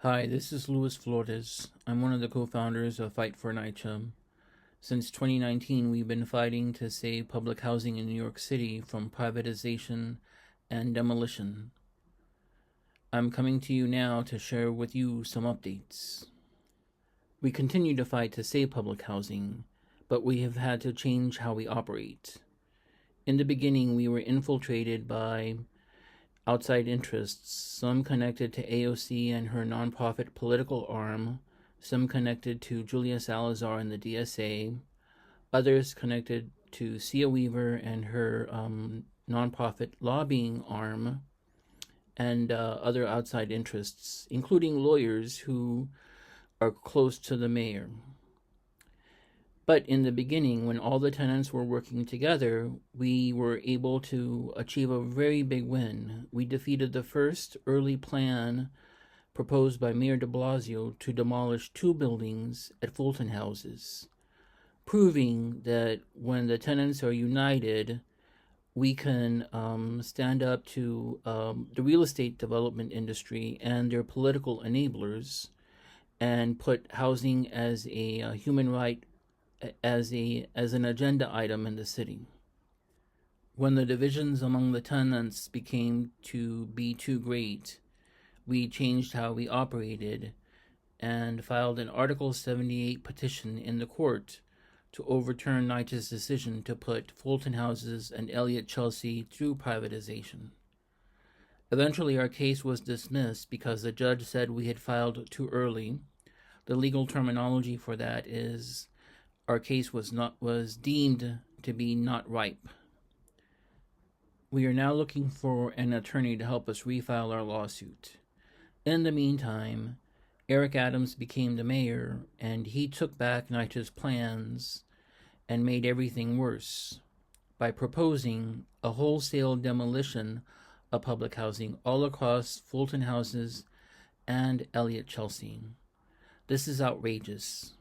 Hi, this is Luis Flores. I'm one of the co-founders of For NYCHA. Since 2019, we've been fighting to save public housing in New York City from privatization and demolition. I'm coming to you now to share with you some updates. We continue to fight to save public housing, but we have had to change how we operate. In the beginning, we were infiltrated by outside interests, some connected to AOC and her nonprofit political arm, some connected to Julia Salazar and the DSA, others connected to Sia Weaver and her nonprofit lobbying arm, and other outside interests, including lawyers who are close to the mayor. But in the beginning, when all the tenants were working together, we were able to achieve a very big win. We defeated the first early plan proposed by Mayor de Blasio to demolish 2 buildings at Fulton Houses, proving that when the tenants are united, we can stand up to the real estate development industry and their political enablers and put housing as a human right, as an agenda item in the city. When the divisions among the tenants became to be too great, we changed how we operated and filed an Article 78 petition in the court to overturn NYCHA's decision to put Fulton Houses and Elliott Chelsea through privatization. Eventually, our case was dismissed because the judge said we had filed too early. The legal terminology for that is our case was deemed to be not ripe. We are now looking for an attorney to help us refile our lawsuit. In the meantime, Eric Adams became the mayor, and he took back NYCHA's plans and made everything worse by proposing a wholesale demolition of public housing all across Fulton Houses and Elliott Chelsea. This is outrageous.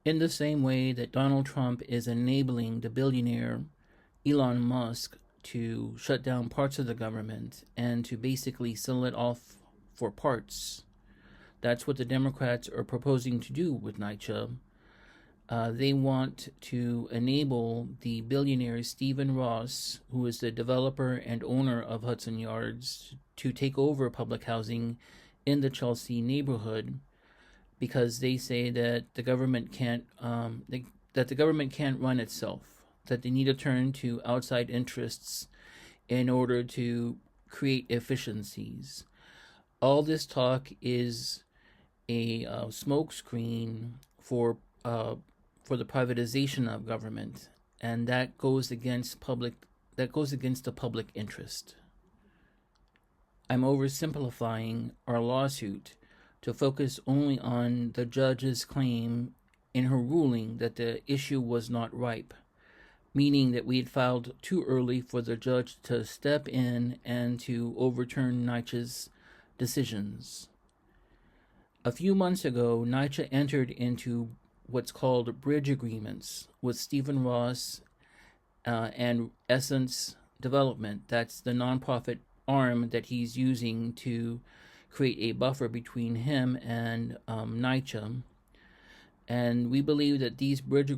In the same way that Donald Trump is enabling the billionaire Elon Musk to shut down parts of the government and to basically sell it off for parts, that's what the Democrats are proposing to do with NYCHA. They want to enable the billionaire Stephen Ross, who is the developer and owner of Hudson Yards, to take over public housing in the Chelsea neighborhood, because they say that the government can't run itself, that they need to turn to outside interests in order to create efficiencies. All this talk is a smokescreen for the privatization of government, and that goes against the public interest. I'm oversimplifying our lawsuit to focus only on the judge's claim in her ruling that the issue was not ripe, meaning that we had filed too early for the judge to step in and to overturn NYCHA's decisions. A few months ago, NYCHA entered into what's called bridge agreements with Stephen Ross and Essence Development. That's the nonprofit arm that he's using to create a buffer between him and NYCHA. And we believe that these bridge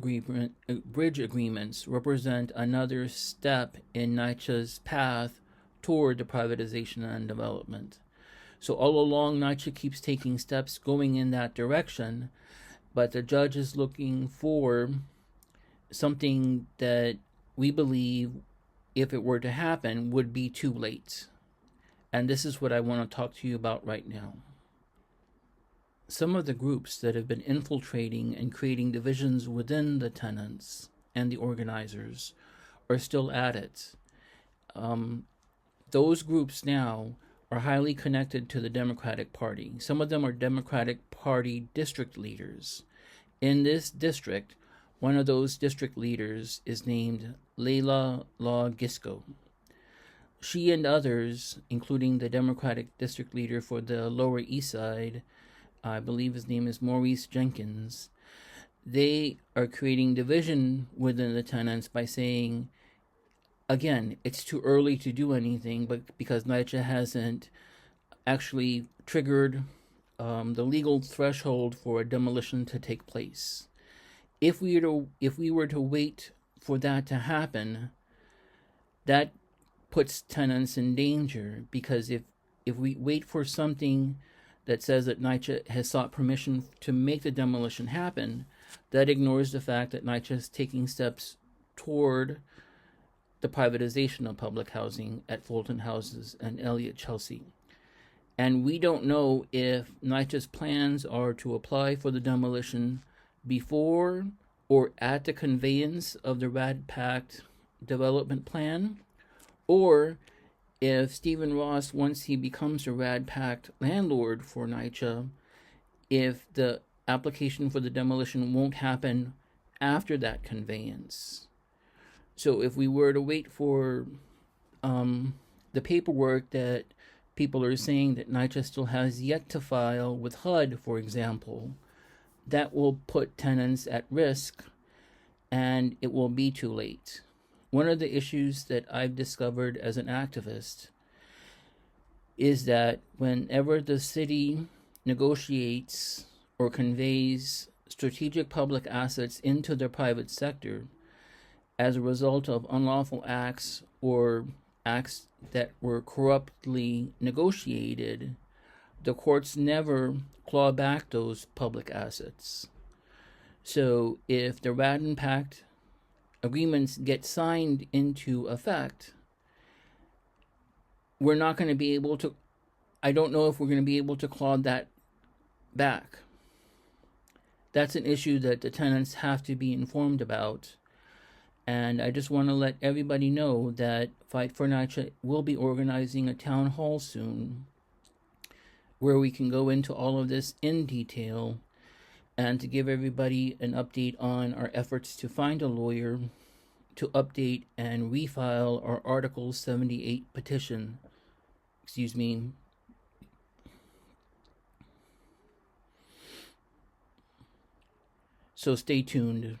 agreements represent another step in NYCHA's path toward the privatization and development. So all along, NYCHA keeps taking steps going in that direction, but the judge is looking for something that we believe, if it were to happen, would be too late. And this is what I want to talk to you about right now. Some of the groups that have been infiltrating and creating divisions within the tenants and the organizers are still at it. Those groups now are highly connected to the Democratic Party. Some of them are Democratic Party district leaders. In this district, one of those district leaders is named Leila Law Gisco. She and others, including the Democratic district leader for the Lower East Side, I believe his name is Maurice Jenkins, they are creating division within the tenants by saying, again, it's too early to do anything, but because NYCHA hasn't actually triggered the legal threshold for a demolition to take place. If we were to wait for that to happen, that puts tenants in danger, because if we wait for something that says that NYCHA has sought permission to make the demolition happen, that ignores the fact that NYCHA is taking steps toward the privatization of public housing at Fulton Houses and Elliott Chelsea. And we don't know if NYCHA's plans are to apply for the demolition before or at the conveyance of the RAD PACT development plan, or if Stephen Ross, once he becomes a RAD PACT landlord for NYCHA, if the application for the demolition won't happen after that conveyance. So if we were to wait for the paperwork that people are saying that NYCHA still has yet to file with HUD, for example, that will put tenants at risk, and it will be too late. One of the issues that I've discovered as an activist is that whenever the city negotiates or conveys strategic public assets into the private sector as a result of unlawful acts or acts that were corruptly negotiated, the courts never claw back those public assets. So if the RAD and PACT agreements get signed into effect, we're not going to be able to, I don't know if we're going to be able to claw that back. That's an issue that the tenants have to be informed about. And I just want to let everybody know that Fight for NYCHA will be organizing a town hall soon where we can go into all of this in detail and to give everybody an update on our efforts to find a lawyer to update and refile our Article 78 petition. So stay tuned.